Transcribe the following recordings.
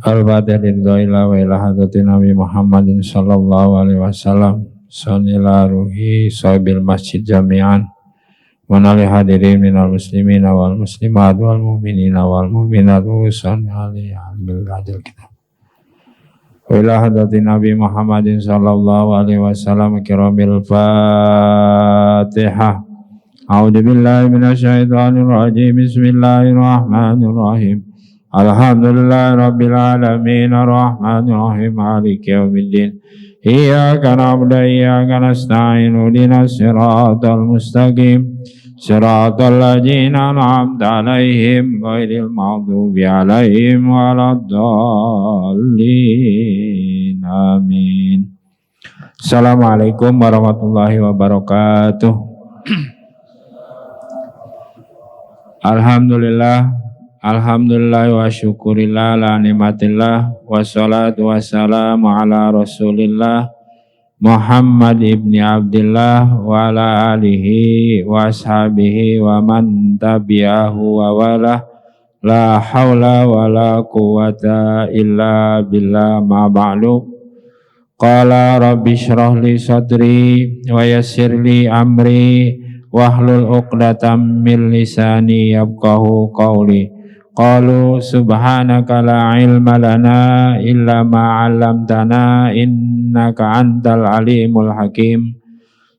Al-Fatihah lillahi wa ila hadratin Nabi Muhammadin sallallahu alaihi wasallam sanila ruhi sahibil masjid jami'an wa nali hadirin minal muslimin wal muslimat wal mu'minin wal mu'minat usan alaihi bil ajal kita wa ila hadratin Nabi Muhammadin sallallahu alaihi wasallam kiramil Fatihah. A'udzu billahi minasyaitonir rajim. Bismillahirrahmanirrahim. Alhamdulillahi rabbil alamin arrahmanir rahim maliki yaumiddin iyyaka na'budu wa iyyaka nasta'in ihdinas siratal mustaqim siratal ladzina an'amta 'alaihim ghairil maghdubi 'alaihim waladdallin amin. Assalamualaikum warahmatullahi wabarakatuh. Alhamdulillah wa syukurillah la nikmatillah wassalatu wassalamu ala rasulillah Muhammad ibni Abdillah wa ala alihi wa ashabihi wa man tabi'ahu wa wala la hawla wa la quwata illa billah ma ba'du. Qala rabbi shrah li sadri wa yassir li amri wahlul 'uqdatam min lisani yafqahu qawli. Qalu subhanaka la ilma lana illa ma 'allamtana innaka antal alimul hakim.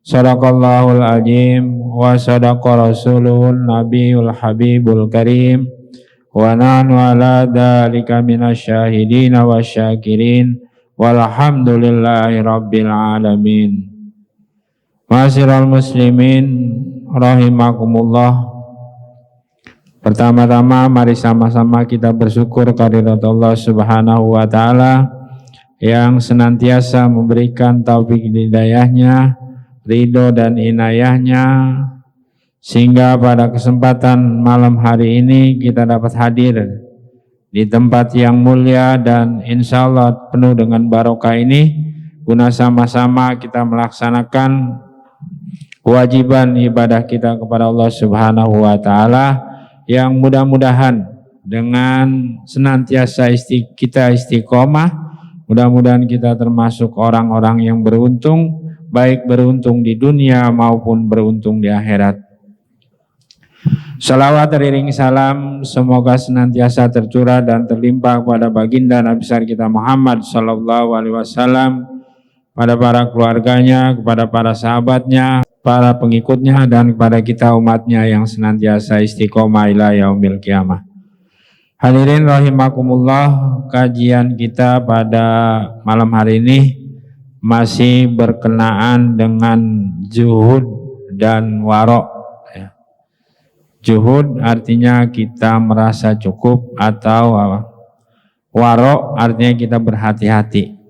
Shadaqallahul azim wa sadaqa rasulun nabiyul habibul karim wa nahnu ala dzalika minasyahidin wasyakirin walhamdulillahi rabbil alamin. Ma'asyiral muslimin rahimakumullah. Pertama-tama mari sama-sama kita bersyukur kehadirat Allah Subhanahu wa taala yang senantiasa memberikan taufik hidayahnya, ridho dan inayahnya sehingga pada kesempatan malam hari ini kita dapat hadir di tempat yang mulia dan insya Allah penuh dengan barokah ini guna sama-sama kita melaksanakan kewajiban ibadah kita kepada Allah Subhanahu wa taala yang mudah-mudahan dengan senantiasa kita istiqomah, mudah-mudahan kita termasuk orang-orang yang beruntung, baik beruntung di dunia maupun beruntung di akhirat. Salawat teriring salam semoga senantiasa tercurah dan terlimpah kepada baginda Nabi besar kita Muhammad sallallahu alaihi wasallam, pada para keluarganya, kepada para sahabatnya, para pengikutnya, dan kepada kita umatnya yang senantiasa istiqomah ila yaumil qiyamah. Hadirin rahimakumullah, kajian kita pada malam hari ini masih berkenaan dengan zuhud dan warok. Zuhud artinya kita merasa cukup, atau warok artinya kita berhati-hati.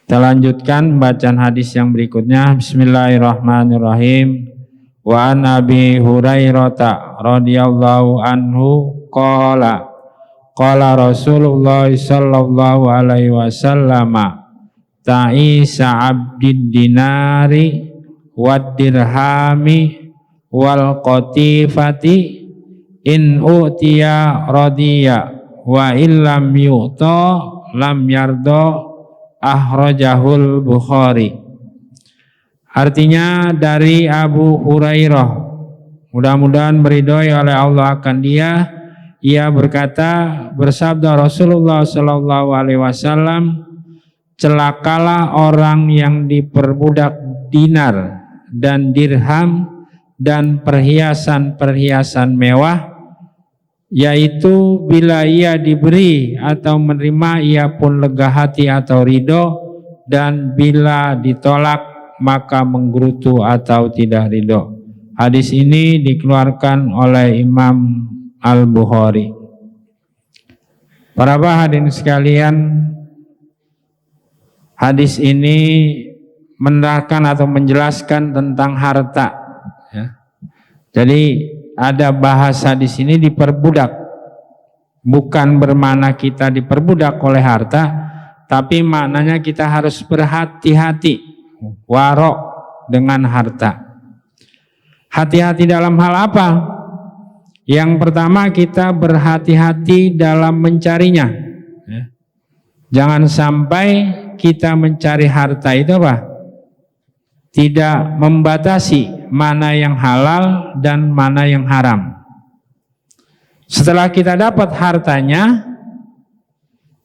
Kita lanjutkan bacaan hadis yang berikutnya. Bismillahirrahmanirrahim. Wa an Abi Hurairah radhiyallahu anhu qala Rasulullah sallallahu alaihi wasallam ta'isa 'abdid dinari wad dirhami wal qatifati in utiya radiya wa illam yu'ta lam yarda. Akhrajahul Bukhari. Artinya dari Abu Hurairah, mudah-mudahan meridhoi oleh Allah akan dia, ia berkata, bersabda Rasulullah sallallahu alaihi wasallam, celakalah orang yang diperbudak dinar dan dirham dan perhiasan-perhiasan mewah, yaitu bila ia diberi atau menerima ia pun lega hati atau ridho, dan bila ditolak maka menggerutu atau tidak ridho. Hadis ini dikeluarkan oleh Imam Al-Bukhari. Para hadirin sekalian, hadis ini menerangkan atau menjelaskan tentang harta. Jadi ada bahasa di sini diperbudak, bukan bermakna kita diperbudak oleh harta, tapi maknanya kita harus berhati-hati, warok dengan harta. Hati-hati dalam hal apa? Yang pertama, kita berhati-hati dalam mencarinya. Jangan sampai kita mencari harta itu apa? Tidak membatasi mana yang halal dan mana yang haram. Setelah kita dapat hartanya,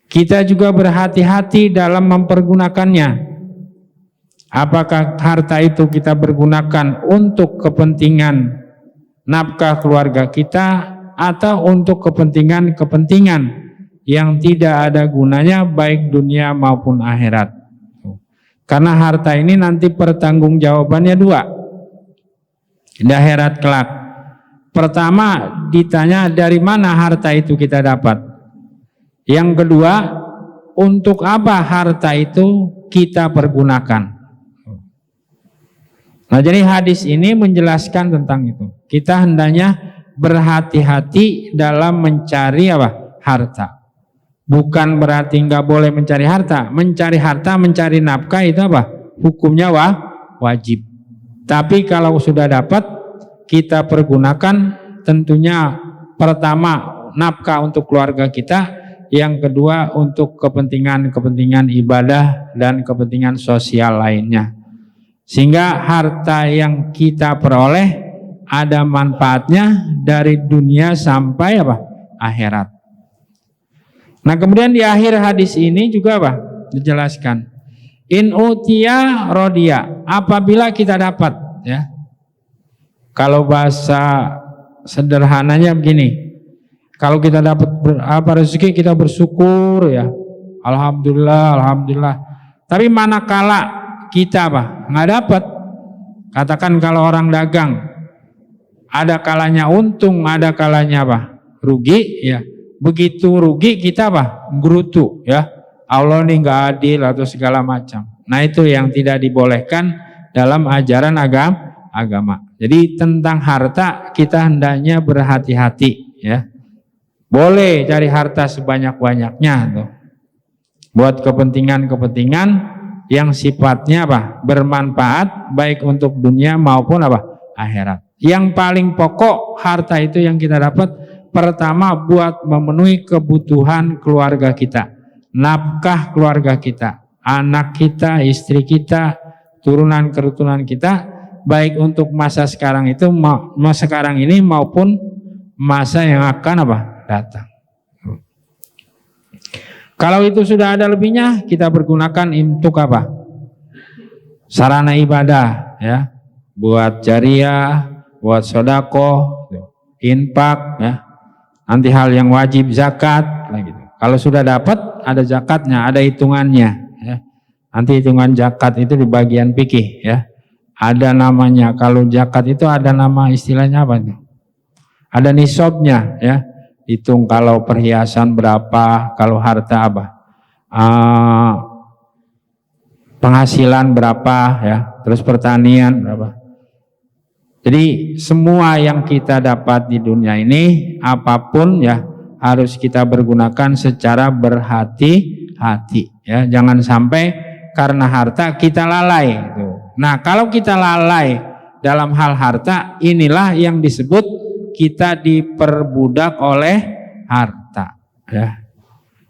kita juga berhati-hati dalam mempergunakannya. Apakah harta itu kita bergunakan untuk kepentingan nafkah keluarga kita atau untuk kepentingan-kepentingan yang tidak ada gunanya baik dunia maupun akhirat. Karena harta ini nanti pertanggungjawabannya dua di akhirat kelak. Pertama, ditanya dari mana harta itu kita dapat. Yang kedua, untuk apa harta itu kita pergunakan. Nah, jadi hadis ini menjelaskan tentang itu. Kita hendaknya berhati-hati dalam mencari apa? Harta. Bukan berarti nggak boleh mencari harta. Mencari harta, mencari nafkah itu apa? Hukumnya wajib. Tapi kalau sudah dapat, kita pergunakan tentunya pertama nafkah untuk keluarga kita, yang kedua untuk kepentingan-kepentingan ibadah dan kepentingan sosial lainnya. Sehingga harta yang kita peroleh ada manfaatnya dari dunia sampai apa? Akhirat. Nah, kemudian di akhir hadis ini juga apa? Dijelaskan. In utiya rodiya, apabila kita dapat, ya. Kalau bahasa sederhananya begini. Kalau kita dapat rezeki, kita bersyukur, ya. Alhamdulillah, alhamdulillah. Tapi manakala kita apa? Nggak dapat. Katakan kalau orang dagang, ada kalanya untung, ada kalanya apa? Rugi, ya. Begitu rugi kita apa? Gerutu, ya. Allah ini nggak adil atau segala macam. Nah, itu yang tidak dibolehkan dalam ajaran agama. Jadi tentang harta kita hendaknya berhati-hati, ya. Boleh cari harta sebanyak-banyaknya tuh. Buat kepentingan-kepentingan yang sifatnya apa? Bermanfaat baik untuk dunia maupun apa? Akhirat. Yang paling pokok harta itu yang kita dapat pertama buat memenuhi kebutuhan keluarga kita, nafkah keluarga kita, anak kita, istri kita, turunan-keturunan kita, baik untuk masa sekarang itu, masa sekarang ini maupun masa yang akan apa? Datang. Kalau itu sudah ada lebihnya, kita pergunakan untuk apa? Sarana ibadah, ya, buat jariah, buat sedekah, infak, ya. Nanti hal yang wajib zakat, gitu. Kalau sudah dapat, ada zakatnya, ada hitungannya, ya. Nanti hitungan zakat itu di bagian fikih, ya. Ada namanya. Kalau zakat itu ada nama istilahnya apa nih? Ada nisabnya, ya. Hitung kalau perhiasan berapa, kalau harta apa, penghasilan berapa, ya, terus pertanian berapa. Jadi semua yang kita dapat di dunia ini, apapun, ya, harus kita pergunakan secara berhati-hati, ya. Jangan sampai karena harta kita lalai. Nah, kalau kita lalai dalam hal harta, inilah yang disebut kita diperbudak oleh harta, ya.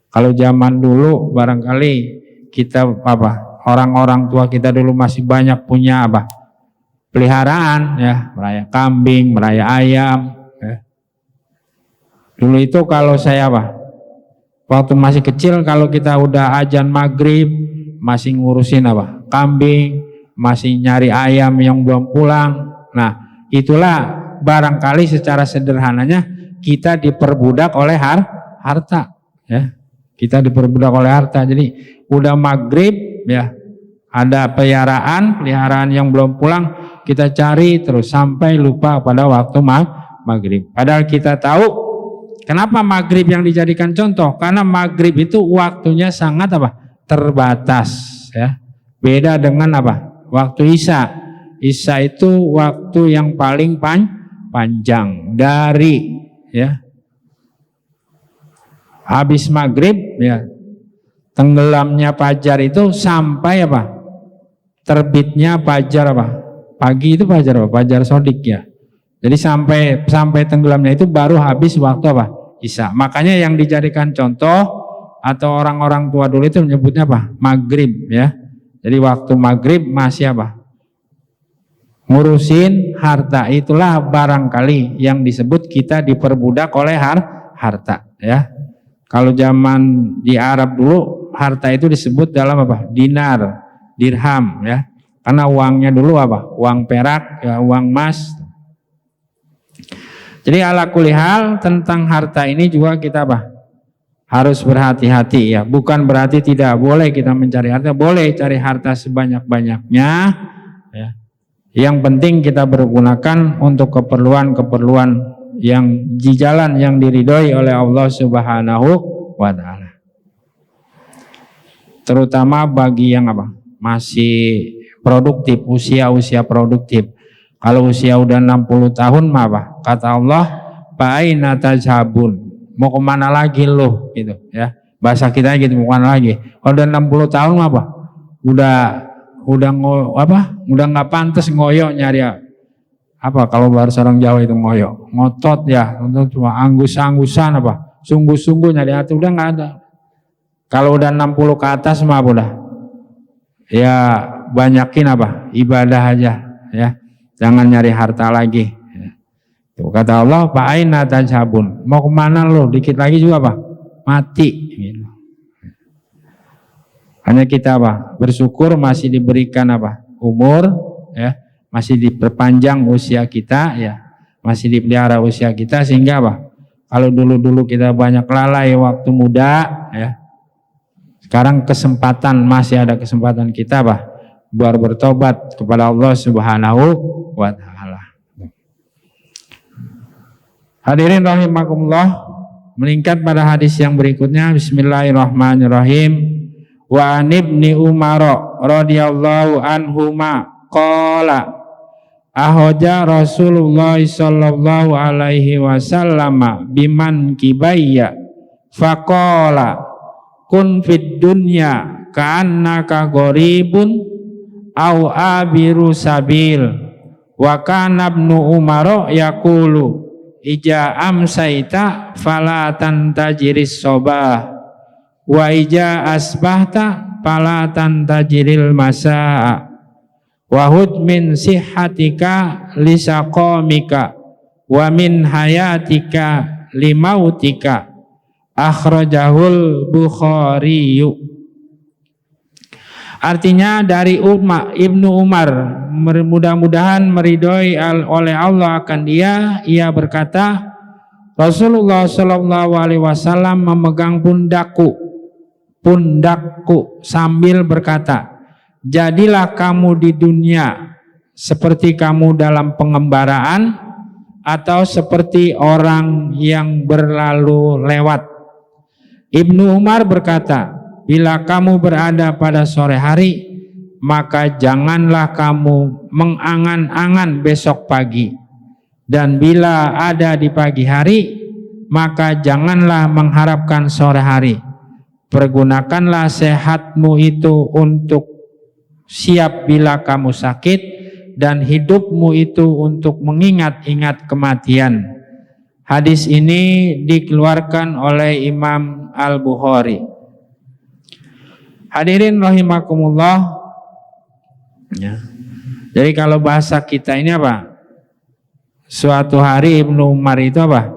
Kalau zaman dulu barangkali kita apa, orang-orang tua kita dulu masih banyak punya apa, peliharaan, ya, meraya kambing, meraya ayam, ya. Dulu itu kalau saya apa, waktu masih kecil, kalau kita udah azan maghrib masih ngurusin apa, kambing, masih nyari ayam yang belum pulang. Nah, itulah barangkali secara sederhananya kita diperbudak oleh harta, ya. Kita diperbudak oleh harta. Jadi udah maghrib, ya, ada peliharaan yang belum pulang, kita cari terus sampai lupa pada waktu maghrib. Padahal kita tahu kenapa maghrib yang dijadikan contoh, karena maghrib itu waktunya sangat apa? Terbatas, ya. Beda dengan apa? Waktu isya. Isya itu waktu yang paling panjang dari, ya, habis maghrib, ya, tenggelamnya fajar itu sampai apa? Terbitnya fajar apa? Pagi itu fajar apa? Fajar sodik, ya. Jadi sampai tenggelamnya itu baru habis waktu apa? Isya. Makanya yang dijadikan contoh atau orang-orang tua dulu itu menyebutnya apa? Maghrib ya. Jadi waktu maghrib masih apa? Ngurusin harta. Itulah barangkali yang disebut kita diperbudak oleh harta ya. Kalau zaman di Arab dulu harta itu disebut dalam apa? Dinar, dirham ya. Karena uangnya dulu apa? Uang perak, ya, uang emas. Jadi ala kulli hal tentang harta ini juga kita apa? Harus berhati-hati ya. Bukan berarti tidak boleh kita mencari harta, boleh cari harta sebanyak-banyaknya ya. Yang penting kita bergunakan untuk keperluan-keperluan yang di jalan yang diridhoi oleh Allah Subhanahu wa taala. Terutama bagi yang apa? Masih produktif, usia-usia produktif. Kalau usia udah 60 tahun mah apa? Kata Allah, "Fa'aina tajhabun?" Mau kemana lagi lo gitu ya. Bahasa kita gitu, mau kemana lagi? Kalau udah 60 tahun mah apa? Udah nggak pantas ngoyo nyari apa kalau bahasa orang Jawa itu ngoyo, ngotot ya, untuk cuma anggus-anggusan apa, sungguh-sungguh nyari hati udah nggak ada. Kalau udah 60 ke atas mah udah ya banyakin apa, ibadah aja ya, jangan nyari harta lagi. Tuh, kata Allah, "Fa'aina tajhabun?" Mau kemana lo? Dikit lagi juga apa? Mati. Gitu. Hanya kita apa? Bersyukur masih diberikan apa? Umur ya. Masih diperpanjang usia kita ya, masih dipelihara usia kita sehingga apa? Kalau dulu-dulu kita banyak lalai waktu muda ya, sekarang masih ada kesempatan kita apa? Buat bertobat kepada Allah Subhanahu wa taala. Hadirin rahimakumullah, meningkat pada hadis yang berikutnya. Bismillahirrahmanirrahim. Wa an ibni Umar radhiyallahu anhuma qala ahoja Rasulullah sallallahu alaihi wasallam biman kibayya faqala kun fid dunya ka'annaka gharibun au abiru sabil wa kana ibnu Umar yaqulu ija amsaita fala tantajiris sobah wa ija asbahta fala tantajiril masaa wahud min sihatika lisaqamika wa min hayatika limautika akhrajahul Bukhari. Artinya dari Ibnu Umar, mudah-mudahan meridhoi oleh Allah akan dia, ia berkata Rasulullah Shallallahu Alaihi Wasallam memegang pundakku sambil berkata, jadilah kamu di dunia seperti kamu dalam pengembaraan atau seperti orang yang berlalu lewat. Ibnu Umar berkata, bila kamu berada pada sore hari, maka janganlah kamu mengangan-angan besok pagi. Dan bila ada di pagi hari, maka janganlah mengharapkan sore hari. Pergunakanlah sehatmu itu untuk siap bila kamu sakit, dan hidupmu itu untuk mengingat-ingat kematian. Hadis ini dikeluarkan oleh Imam Al-Bukhari. Hadirin rahimakumullah ya. Jadi kalau bahasa kita ini apa? Suatu hari Ibnu Umar itu apa?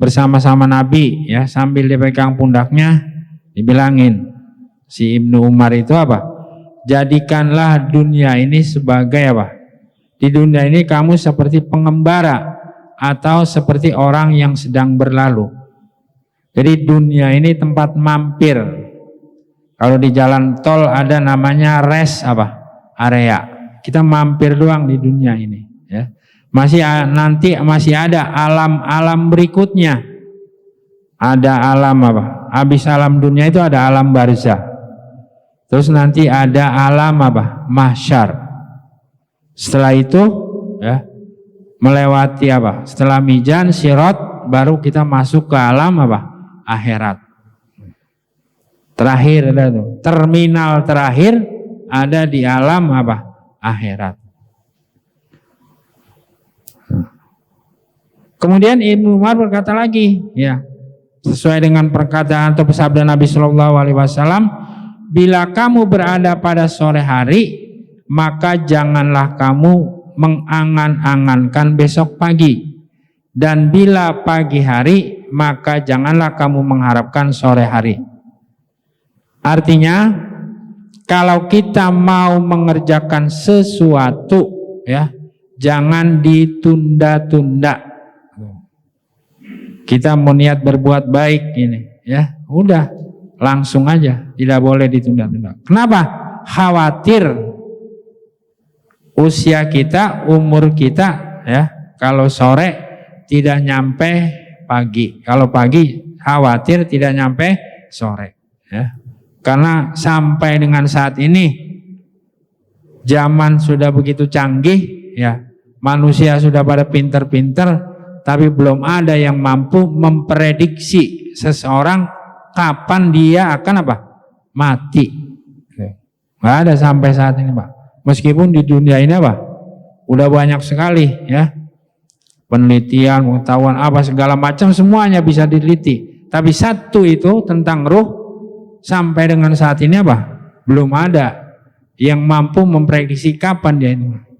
Bersama-sama Nabi ya, sambil dipegang pundaknya dibilangin si Ibnu Umar itu apa? Jadikanlah dunia ini sebagai apa? Di dunia ini kamu seperti pengembara atau seperti orang yang sedang berlalu. Jadi dunia ini tempat mampir. Kalau di jalan tol ada namanya rest apa? Area. Kita mampir doang di dunia ini ya. Nanti masih ada alam-alam berikutnya. Ada alam apa? Habis alam dunia itu ada alam barzah. Terus nanti ada alam apa? Mahsyar. Setelah itu ya, melewati apa? Setelah mizan, sirat, baru kita masuk ke alam apa? Akhirat. Terakhir ada tuh. Terminal terakhir ada di alam apa? Akhirat. Kemudian Ibnu Umar berkata lagi, ya, sesuai dengan perkataan atau sabda Nabi Shallallahu Alaihi Wasallam, bila kamu berada pada sore hari, maka janganlah kamu mengangan-angankan besok pagi, dan bila pagi hari, maka janganlah kamu mengharapkan sore hari. Artinya, kalau kita mau mengerjakan sesuatu, ya, jangan ditunda-tunda. Kita mau niat berbuat baik ini, ya, udah langsung aja, tidak boleh ditunda-tunda. Kenapa? Khawatir usia kita, umur kita, ya, kalau sore tidak nyampe pagi, kalau pagi khawatir tidak nyampe sore, ya. Karena sampai dengan saat ini zaman sudah begitu canggih, ya, manusia sudah pada pinter-pinter, tapi belum ada yang mampu memprediksi seseorang kapan dia akan apa? Mati. Nggak ada sampai saat ini, Pak. Meskipun di dunia ini apa? Udah banyak sekali, ya, penelitian, pengetahuan apa segala macam semuanya bisa diteliti. Tapi satu itu tentang ruh sampai dengan saat ini apa? Belum ada yang mampu memprediksi kapan dia ini.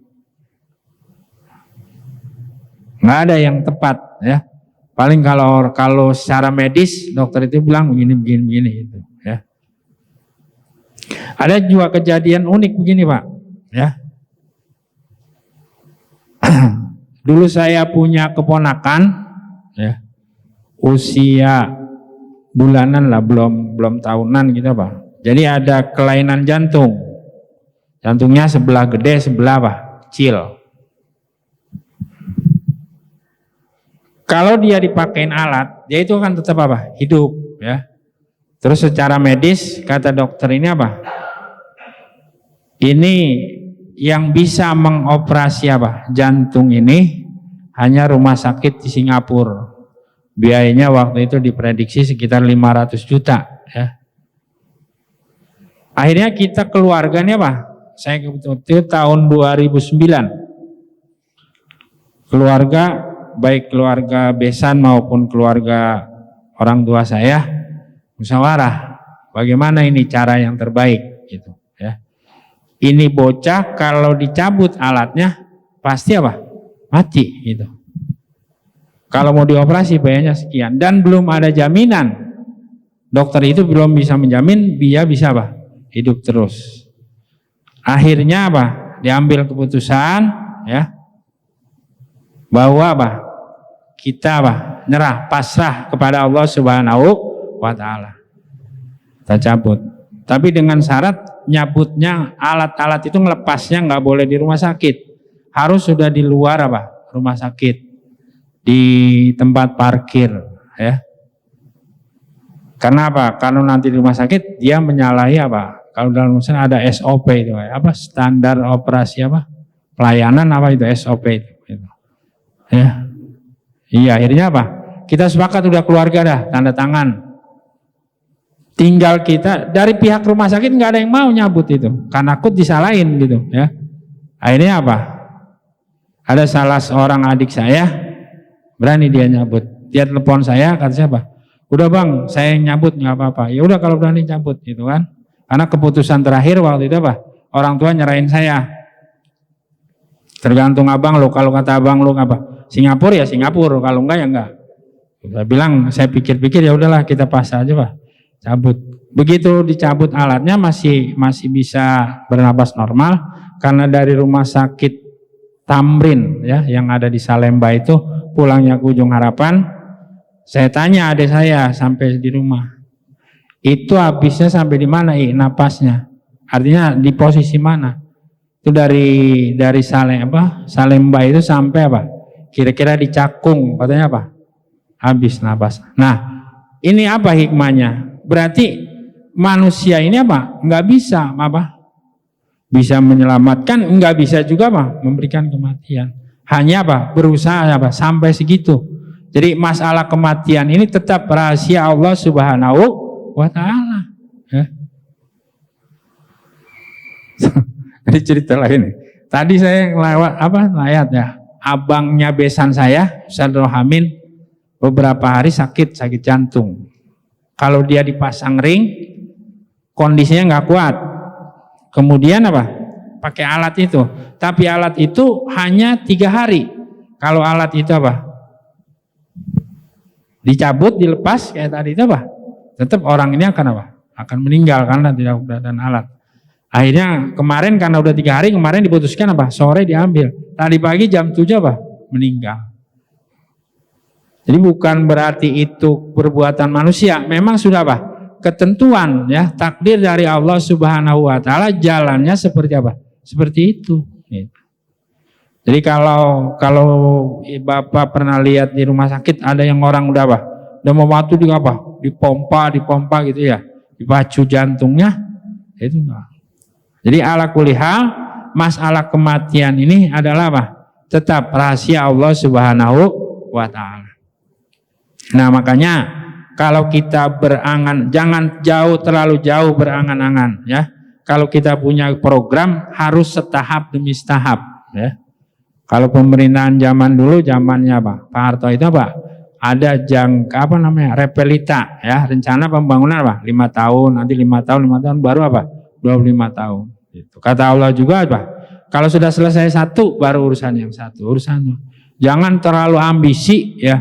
Nggak ada yang tepat, ya. Paling kalau secara medis dokter itu bilang begini gitu, ya. Ada juga kejadian unik begini, Pak, ya. Dulu saya punya keponakan, ya, usia bulanan lah, belum tahunan gitu, Pak. Jadi ada kelainan jantung, jantungnya sebelah gede, sebelah apa? Kecil. Kalau dia dipakein alat, dia itu akan tetap apa? Hidup, ya. Terus secara medis kata dokter ini apa? Ini yang bisa mengoperasi apa? Jantung ini hanya rumah sakit di Singapura. Biayanya waktu itu diprediksi sekitar 500 juta, ya. Akhirnya kita keluarganya apa? Saya kebetulan tahun 2009. Keluarga, baik keluarga besan maupun keluarga orang tua saya, musyawarah bagaimana ini cara yang terbaik gitu, ya. Ini bocah kalau dicabut alatnya pasti apa? Mati gitu. Kalau mau dioperasi biayanya sekian dan belum ada jaminan. Dokter itu belum bisa menjamin dia bisa apa? Hidup terus. Akhirnya apa? Diambil keputusan, ya, bahwa apa? Kita apa? Nyerah, pasrah kepada Allah Subhanahu wa Ta'ala. Kita cabut. Tapi dengan syarat nyabutnya alat-alat itu ngelepasnya nggak boleh di rumah sakit. Harus sudah di luar apa? Rumah sakit. Di tempat parkir, ya. Karena apa? Kalau nanti di rumah sakit dia menyalahi apa? Kalau dalam urusan ada SOP itu, apa? Standar operasi apa? Pelayanan apa itu SOP itu, gitu. Ya. Iya, akhirnya apa? Kita sepakat udah keluarga dah, tanda tangan. Tinggal kita dari pihak rumah sakit nggak ada yang mau nyabut itu, karena takut disalahin gitu, ya. Akhirnya apa? Ada salah seorang adik saya berani dia nyabut. Dia telepon saya, kata siapa? Udah bang, saya yang nyabut nggak apa-apa. Ya udah kalau berani cabut, gitu kan? Karena keputusan terakhir waktu itu apa? Orang tua nyerahin saya. Tergantung abang lo, kalau kata abang lo apa? Singapura ya Singapura, kalau enggak ya enggak. Saya bilang, saya pikir-pikir ya udahlah kita pasrah aja, Pak. Cabut. Begitu dicabut alatnya masih bisa bernapas normal karena dari rumah sakit Tamrin, ya, yang ada di Salemba itu pulangnya ke Ujung Harapan. Saya tanya adik saya sampai di rumah. Itu habisnya sampai di mana, napasnya? Artinya di posisi mana? Itu dari Salemba itu sampai apa? Kira-kira di Cakung, katanya apa? Habis napas. Nah, ini apa hikmahnya? Berarti manusia ini apa? Nggak bisa apa? Bisa menyelamatkan, nggak bisa juga apa? Memberikan kematian. Hanya apa? Berusaha apa? Sampai segitu. Jadi masalah kematian ini tetap rahasia Allah Subhanahu wa Ta'ala. Ya. Jadi cerita lain. Tadi saya lewat ayat ya. abangnya besan saya, Ustaz Rohamin, beberapa hari sakit jantung. Kalau dia dipasang ring, kondisinya nggak kuat. Kemudian apa? Pakai alat itu. Tapi alat itu hanya 3 hari. Kalau alat itu apa? Dicabut, dilepas kayak tadi itu apa? Tetap orang ini akan apa? Akan meninggal karena tidak keberadaan alat. Akhirnya kemarin karena udah 3 hari, kemarin diputuskan apa? Sore diambil. Tadi pagi jam 7 apa? Meninggal. Jadi bukan berarti itu perbuatan manusia, memang sudah apa? Ketentuan ya, takdir dari Allah Subhanahu wa taala, jalannya seperti apa? Seperti itu. Jadi kalau Bapak pernah lihat di rumah sakit ada yang orang udah apa? Udah mau mati juga apa? Dipompa gitu ya. Dipacu jantungnya itu enggak. Jadi ala kulli hal, masalah kematian ini adalah apa? Tetap rahasia Allah Subhanahu wa taala. Nah, makanya kalau kita berangan, jangan terlalu jauh berangan-angan ya. Kalau kita punya program harus setahap demi setahap ya. Kalau pemerintahan zaman dulu, zamannya apa? Pak Harto itu apa? Ada repelita ya, rencana pembangunan apa? 5 tahun, nanti 5 tahun baru apa? 25 tahun. Gitu. Kata Allah juga apa? Kalau sudah selesai satu, baru urusan yang satu. Jangan terlalu ambisi ya,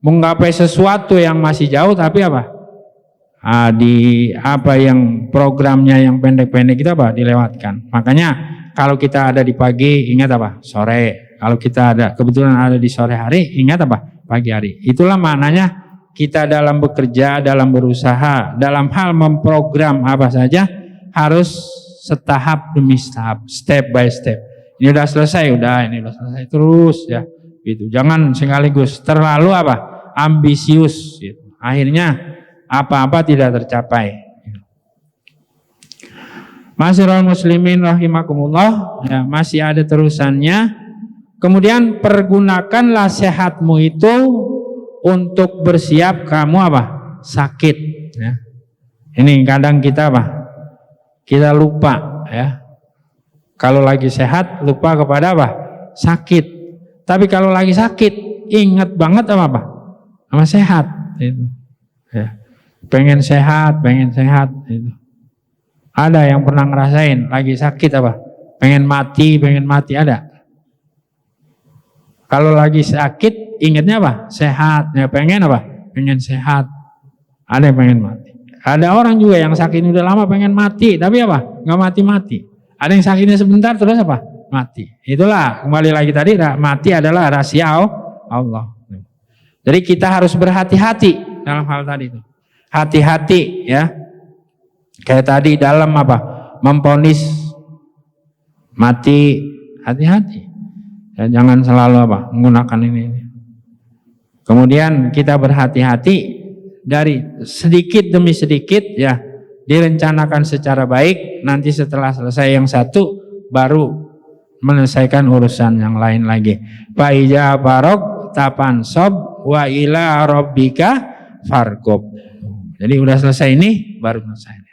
menggapai sesuatu yang masih jauh, tapi apa? Yang programnya yang pendek-pendek kita apa? Dilewatkan. Makanya kalau kita ada di pagi, ingat apa? Sore. Kalau kita kebetulan ada di sore hari, ingat apa? Pagi hari. Itulah maknanya kita dalam bekerja, dalam berusaha, dalam hal memprogram apa saja harus setahap demi setahap, step by step. Ini udah selesai, ini udah selesai terus ya. Gitu. Jangan sekaligus terlalu apa? Ambisius. Gitu. Akhirnya apa-apa tidak tercapai. Ma'asyiral muslimin rahimakumullah, ya, masih ada terusannya. Kemudian pergunakanlah sehatmu itu untuk bersiap kamu apa? Sakit ya. Ini kadang kita apa? Kita lupa ya. Kalau lagi sehat lupa kepada apa? Sakit. Tapi kalau lagi sakit ingat banget apa? Sama sehat itu. Ya. Pengen sehat itu. Ada yang pernah ngerasain lagi sakit apa? Pengen mati ada. Kalau lagi sakit ingatnya apa? Sehat. Ya pengen apa? Pengen sehat. Ada yang pengen mati. Ada orang juga yang sakit udah lama pengen mati, tapi apa? Nggak mati-mati. Ada yang sakitnya sebentar terus apa? Mati. Itulah kembali lagi tadi, mati adalah rahasia Allah. Jadi kita harus berhati-hati dalam hal tadi itu. Hati-hati ya. Kayak tadi dalam apa? Memponis mati, hati-hati. Ya, jangan selalu apa? Menggunakan ini. Kemudian kita berhati-hati dari sedikit demi sedikit ya, direncanakan secara baik, nanti setelah selesai yang satu baru menyelesaikan urusan yang lain lagi. Fa iza barok tapan sob wa ila rabbika fargob. Jadi udah selesai ini baru selesai.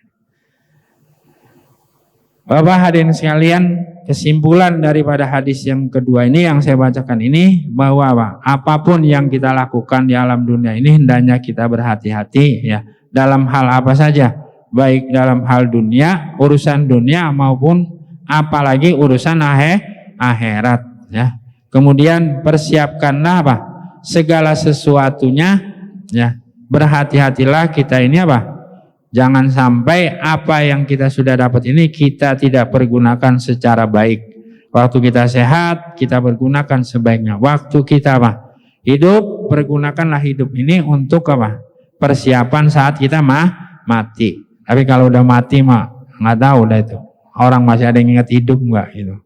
Bapak hadirin sekalian, kesimpulan daripada hadis yang kedua ini yang saya bacakan ini bahwa apa? Apapun yang kita lakukan di alam dunia ini hendaknya kita berhati-hati ya dalam hal apa saja, baik dalam hal dunia, urusan dunia maupun apalagi urusan akhirat ya. Kemudian persiapkanlah apa? Segala sesuatunya ya. Berhati-hatilah kita ini apa? Jangan sampai apa yang kita sudah dapat ini kita tidak pergunakan secara baik. Waktu kita sehat, kita pergunakan sebaiknya. Waktu kita apa? Hidup, pergunakanlah hidup ini untuk apa? Persiapan saat kita mati. Tapi kalau udah mati nggak tahu dah itu. Orang masih ada yang ingat hidup nggak gitu.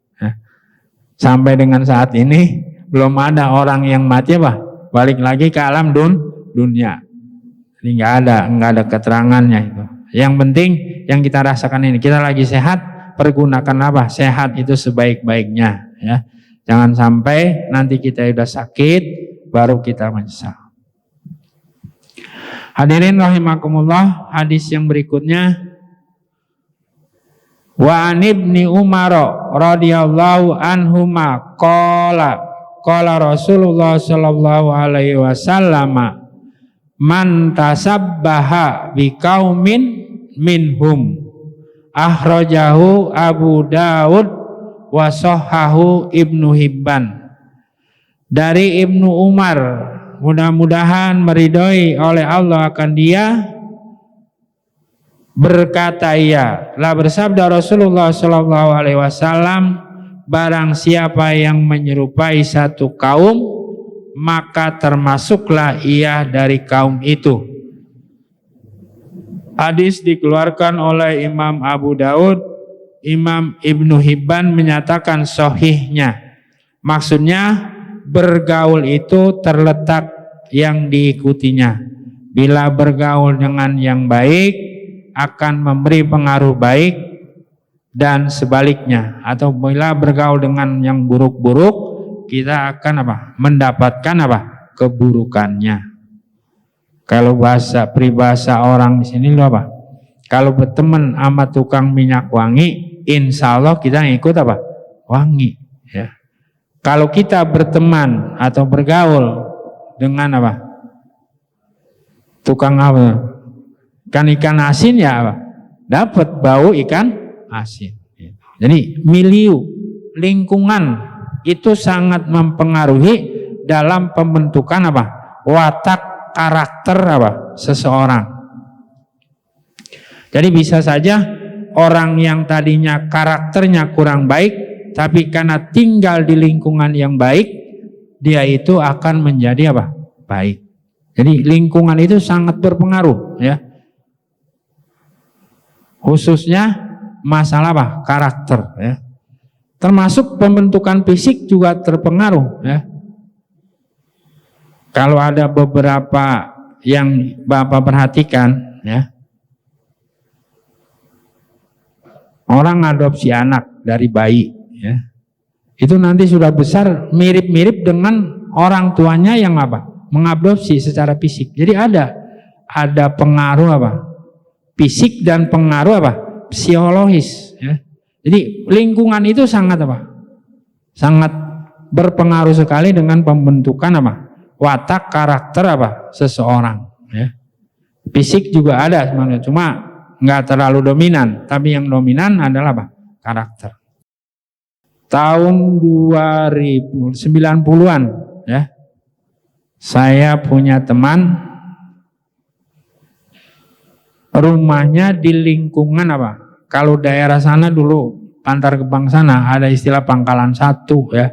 Sampai dengan saat ini belum ada orang yang mati apa? Balik lagi ke alam dunia. Jadi nggak ada keterangannya itu. Yang penting yang kita rasakan ini, kita lagi sehat, pergunakan apa? Sehat itu sebaik-baiknya ya. Jangan sampai nanti kita udah sakit baru kita menyesal. Hadirin rahimakumullah, hadis yang berikutnya wa an ibni Umar radhiyallahu anhuma qala qala Rasulullah sallallahu alaihi wasallam man tasabbaha biqaumin minhum akhrajahu Abu Dawud wa sahhahu Ibnu Hibban. Dari Ibnu Umar, mudah-mudahan meridhoi oleh Allah akan dia, berkata ia, lah bersabda Rasulullah sallallahu alaihi wasallam, barang siapa yang menyerupai satu kaum, maka termasuklah ia dari kaum itu. Hadis dikeluarkan oleh Imam Abu Daud. Imam Ibnu Hibban menyatakan sahihnya. Maksudnya bergaul itu terletak yang diikutinya. Bila bergaul dengan yang baik akan memberi pengaruh baik, dan sebaliknya. Atau bila bergaul dengan yang buruk-buruk, kita akan mendapatkan keburukannya. Kalau peribahasa orang di sini kalau berteman sama tukang minyak wangi, insya Allah kita ngikut wangi. Ya. Kalau kita berteman atau bergaul dengan tukang ikan asin, ya dapat bau ikan asin. Jadi milieu, lingkungan itu sangat mempengaruhi dalam pembentukan watak karakter seseorang. Jadi bisa saja orang yang tadinya karakternya kurang baik, tapi karena tinggal di lingkungan yang baik, dia itu akan menjadi baik. Jadi lingkungan itu sangat berpengaruh, ya. Khususnya masalah karakter, ya. Termasuk pembentukan fisik juga terpengaruh, ya. Kalau ada beberapa yang Bapak perhatikan, ya. Orang adopsi anak dari bayi, ya. Itu nanti sudah besar mirip-mirip dengan orang tuanya yang mengadopsi secara fisik. Jadi ada pengaruh fisik dan pengaruh psikologis, ya. Jadi lingkungan itu sangat sangat berpengaruh sekali dengan pembentukan watak karakter seseorang, ya. Fisik juga ada sebenarnya, cuma nggak terlalu dominan, tapi yang dominan adalah karakter. Tahun 2090-an, ya, saya punya teman, rumahnya di lingkungan kalau daerah sana dulu Bantar Gebang sana ada istilah pangkalan 1, ya,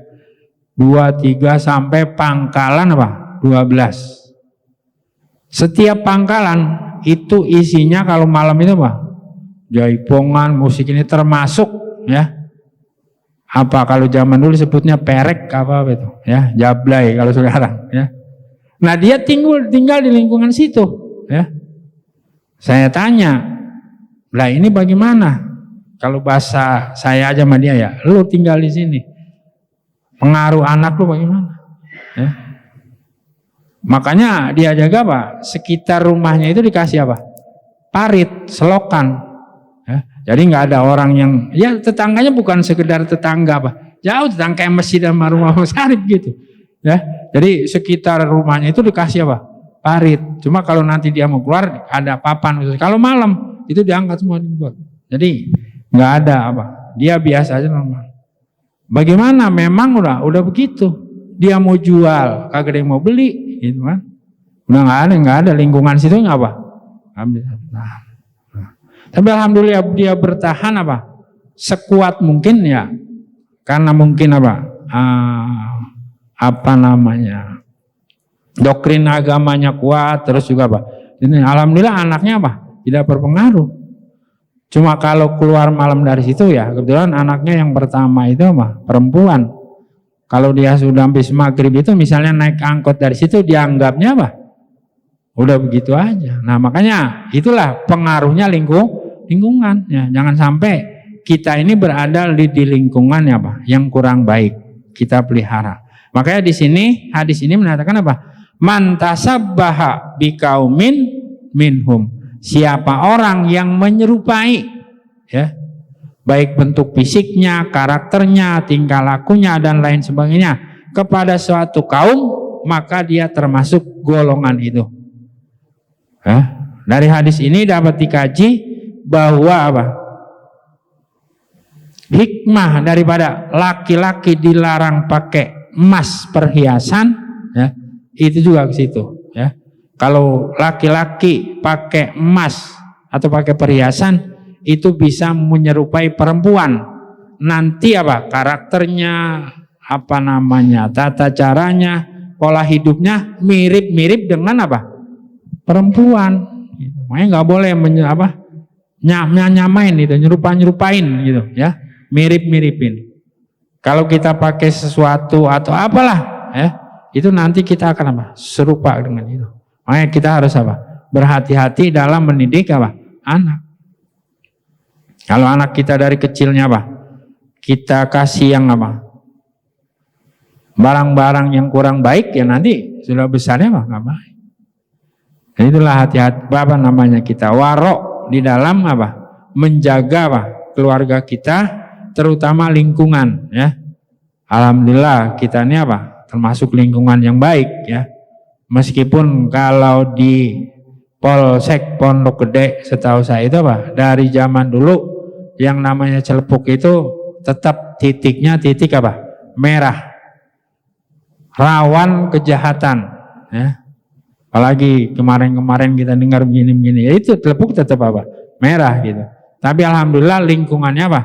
2, 3 sampai pangkalan 12. Setiap pangkalan itu isinya kalau malam itu jaipongan, musik ini termasuk, ya, kalau zaman dulu sebutnya perek itu, ya, jablay kalau sekarang, ya. Nah dia tinggal di lingkungan situ, ya. Saya tanya, lah ini bagaimana? Kalau bahasa saya aja sama dia, ya, lu tinggal di sini, pengaruh anak lu bagaimana? Ya. Makanya dia jaga sekitar rumahnya itu dikasih parit, selokan, ya. Jadi nggak ada orang yang, ya, tetangganya bukan sekedar tetangga jauh, tetangga kayak masjid sama rumah Mas Arif gitu, ya. Jadi sekitar rumahnya itu dikasih parit. Cuma kalau nanti dia mau keluar ada papan khusus. Kalau malam itu diangkat semua dibuat. Jadi nggak ada dia biasa aja normal. Bagaimana? Memang udah begitu. Dia mau jual, kagak ada yang mau beli, gitu kan? Udah nggak ada lingkungan situ nggak Nah. Tapi alhamdulillah dia bertahan sekuat mungkin, ya, karena mungkin doktrin agamanya kuat, terus juga ini alhamdulillah anaknya tidak berpengaruh. Cuma kalau keluar malam dari situ, ya, kebetulan anaknya yang pertama itu perempuan. Kalau dia sudah habis maghrib itu misalnya naik angkot dari situ, dianggapnya udah begitu aja. Nah makanya itulah pengaruhnya lingkungan, ya. Jangan sampai kita ini berada di lingkungan yang kurang baik, kita pelihara. Makanya di sini hadis ini mengatakan man tasabbaha biqaumin minhum, siapa orang yang menyerupai, ya, baik bentuk fisiknya, karakternya, tingkah lakunya dan lain sebagainya, kepada suatu kaum, maka dia termasuk golongan itu. Dari hadis ini dapat dikaji bahwa apa? Hikmah daripada laki-laki dilarang pakai emas perhiasan, ya, itu juga ke situ, ya. Kalau laki-laki pakai emas atau pakai perhiasan, itu bisa menyerupai perempuan. Nanti apa? Karakternya, apa namanya, tata caranya, pola hidupnya mirip-mirip dengan apa? Perempuan. Makanya nggak boleh nyamain itu, nyerupain gitu, ya, mirip-miripin. Kalau kita pakai sesuatu atau apalah, ya, itu nanti kita akan apa? Serupa dengan itu. Makanya kita harus apa? Berhati-hati dalam mendidik apa? Anak. Kalau anak kita dari kecilnya apa? Kita kasih yang apa? Barang-barang yang kurang baik, ya nanti sudah besarnya apa? Nggak baik. Dan itulah hati-hati, apa namanya, kita warok di dalam apa? Menjaga apa? Keluarga kita, terutama lingkungan, ya. Alhamdulillah kita ini apa? Termasuk lingkungan yang baik, ya. Meskipun kalau di Polsek Pondok Gede, setahu saya itu apa? Dari zaman dulu yang namanya celepuk itu tetap titiknya titik apa? Merah. Rawan kejahatan, ya. Apalagi kemarin-kemarin kita dengar begini-begini, ya itu celepuk tetap apa? Merah gitu. Tapi alhamdulillah lingkungannya apa?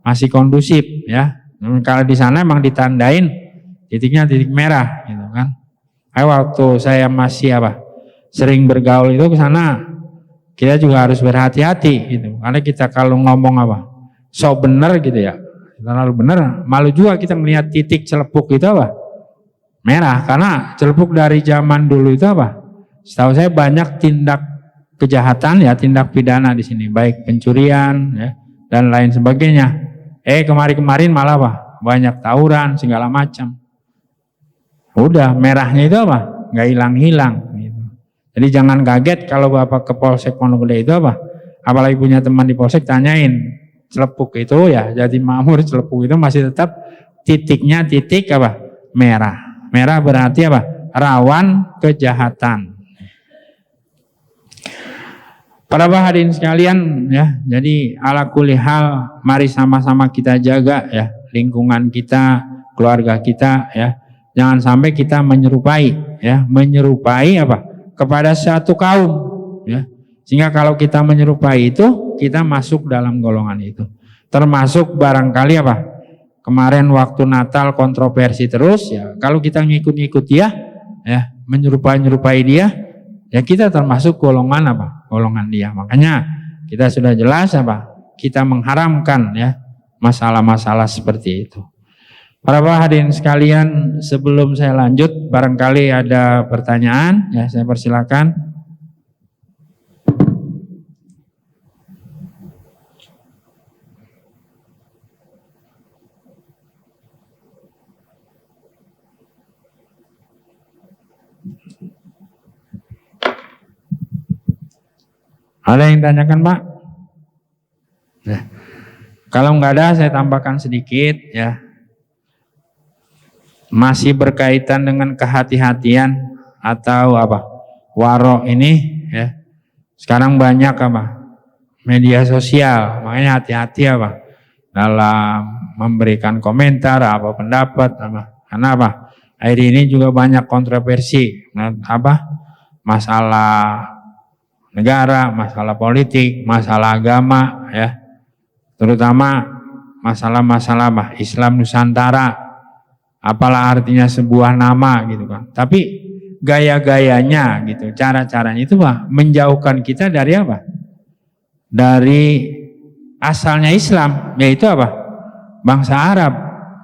Masih kondusif, ya. Kalau di sana emang ditandain titiknya titik merah gitu kan. Waktu saya masih apa? Sering bergaul itu ke sana, kita juga harus berhati-hati gitu. Karena kita kalau ngomong apa? So bener gitu ya. Terlalu bener, malu juga kita melihat titik celepuk itu apa? Merah, karena celepuk dari zaman dulu itu apa? Setahu saya banyak tindak kejahatan, ya, tindak pidana di sini, baik pencurian, ya, dan lain sebagainya. Kemarin-kemarin malah apa? Banyak tawuran segala macam. Udah merahnya itu apa? Nggak hilang-hilang. Gitu. Jadi jangan kaget kalau Bapak ke Polsek Pondok Gede itu apa? Apalagi punya teman di Polsek, tanyain celepuk itu, ya, jadi makmur celepuk itu masih tetap titiknya titik apa? Merah. Merah berarti apa? Rawan kejahatan. Para hadirin sekalian, ya, jadi ala kulli hal mari sama-sama kita jaga, ya, lingkungan kita, keluarga kita, ya. Jangan sampai kita menyerupai, ya, menyerupai apa? Kepada satu kaum, ya. Sehingga kalau kita menyerupai itu, kita masuk dalam golongan itu. Termasuk barangkali apa? Kemarin waktu Natal kontroversi terus, ya. Kalau kita ngikut-ngikut dia, ya, menyerupai dia, ya kita termasuk golongan apa? Golongan dia. Makanya kita sudah jelas apa? Kita mengharamkan, ya, masalah-masalah seperti itu. Para hadirin sekalian, sebelum saya lanjut, barangkali ada pertanyaan, ya, saya persilakan. Ada yang tanyakan, Pak? Nah, kalau nggak ada, saya tambahkan sedikit, ya. Masih berkaitan dengan kehati-hatian atau apa? Warok ini, ya. Sekarang banyak apa? Media sosial, makanya hati-hati apa? Dalam memberikan komentar, apa pendapat, apa? Karena apa? Hari ini juga banyak kontroversi, apa? Masalah negara, masalah politik, masalah agama, ya, terutama masalah-masalah apa? Islam Nusantara, apalah artinya sebuah nama gitu kan. Tapi gaya-gayanya gitu, cara-caranya itu Pak, menjauhkan kita dari apa? Dari asalnya Islam, yaitu apa? Bangsa Arab,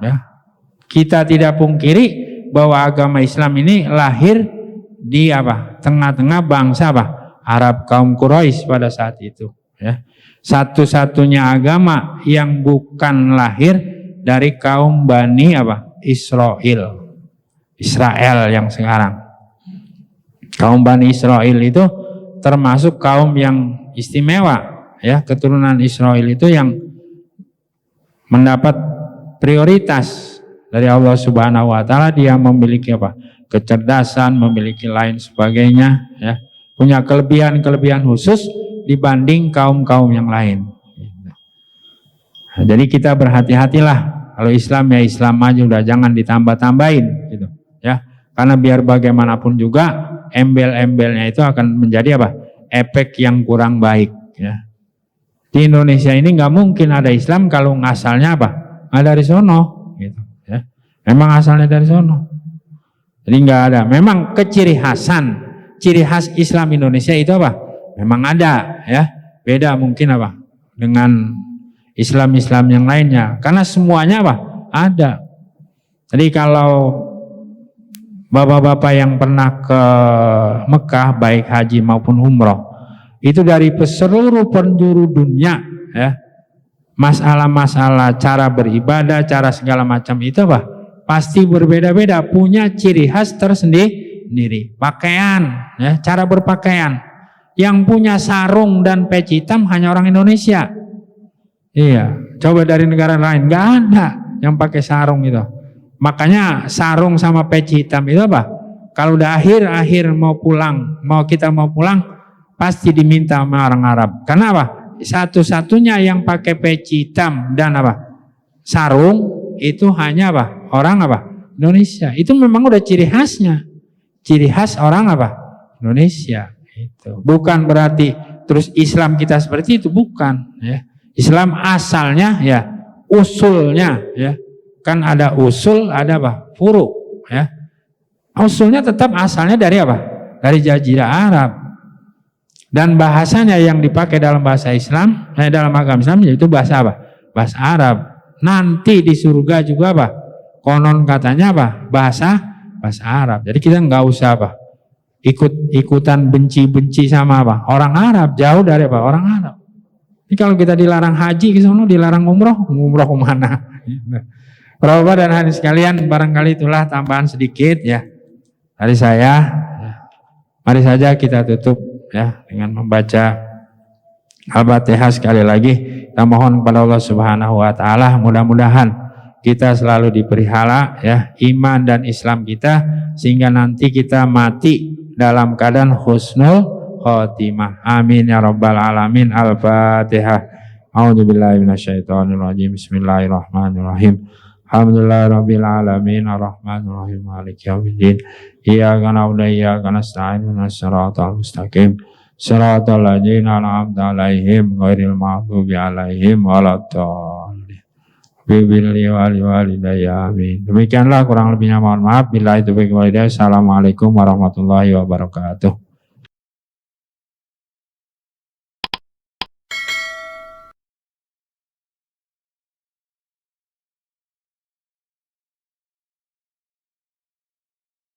ya. Kita tidak pungkiri bahwa agama Islam ini lahir di apa? Tengah-tengah bangsa apa? Arab, kaum Quraisy pada saat itu, ya. Satu-satunya agama yang bukan lahir dari kaum Bani apa? Israel yang sekarang. Kaum Bani Israel itu termasuk kaum yang istimewa, ya. Keturunan Israel itu yang mendapat prioritas dari Allah Subhanahu wa taala, dia memiliki apa? Kecerdasan, memiliki lain sebagainya, ya. Punya kelebihan-kelebihan khusus dibanding kaum-kaum yang lain. Nah, jadi kita berhati-hatilah. Kalau Islam ya Islam aja, udah jangan ditambah-tambahin gitu, ya. Karena biar bagaimanapun juga embel-embelnya itu akan menjadi apa? Efek yang kurang baik, ya. Di Indonesia ini nggak mungkin ada Islam kalau asalnya apa? Nggak dari sono, gitu, ya. Memang asalnya dari sono. Jadi nggak ada. Memang ciri khas Islam Indonesia itu apa? Memang ada, ya. Beda mungkin apa? Dengan Islam-Islam yang lainnya. Karena semuanya apa? Ada. Jadi kalau bapak-bapak yang pernah ke Mekah, baik haji maupun umroh, itu dari seluruh penjuru dunia, ya, masalah-masalah cara beribadah, cara segala macam itu apa? Pasti berbeda-beda, punya ciri khas tersendiri. Pakaian, ya, cara berpakaian. Yang punya sarung dan peci hitam hanya orang Indonesia. Iya, coba dari negara lain nggak ada yang pakai sarung itu. Makanya sarung sama peci hitam itu apa? Kalau udah akhir kita mau pulang, pasti diminta sama orang Arab. Karena apa? Satu-satunya yang pakai peci hitam dan apa? Sarung itu hanya apa? Orang apa? Indonesia. Itu memang udah ciri khasnya. Ciri khas orang apa? Indonesia. Itu. Bukan berarti terus Islam kita seperti itu, bukan, ya. Islam asalnya, ya, usulnya, ya. Kan ada usul, ada apa? Furu, ya. Usulnya tetap asalnya dari apa? Dari Jazirah Arab. Dan bahasanya yang dipakai dalam bahasa Islam, dalam agama Islam yaitu bahasa apa? Bahasa Arab. Nanti di surga juga apa? Konon katanya apa? Bahasa Arab. Jadi kita nggak usah apa? Ikutan benci-benci sama apa? Orang Arab, jauh dari apa? Orang Arab. Ini kalau kita dilarang haji ke sana, dilarang umroh kemana? Bapak dan hadirin sekalian, barangkali itulah tambahan sedikit, ya, dari saya. Mari saja kita tutup, ya, dengan membaca Al-Fatihah sekali lagi. Kita mohon kepada Allah Subhanahu wa taala, mudah-mudahan kita selalu dipelihara, ya, iman dan Islam kita, sehingga nanti kita mati dalam keadaan husnul khotimah. Amin ya rabbal alamin. Al-Fatihah. A'udzubillahi minasyaitonirrajim. Bismillahirrahmanirrahim. Alhamdulillahirabbil alamin arrahmanir rahim maliki yaumiddin. Iyyaka na'budu wa iyyaka nasta'in ihdinas siratal mustaqim. Shiratal ladzina an'amta 'alaihim ghairil maghdubi 'alaihim waladdallin. Billahi wal walidayya amin. Demikianlah, kurang lebihnya mohon maaf. Billahi taufiq wal hidayah. Assalamualaikum warahmatullahi wabarakatuh.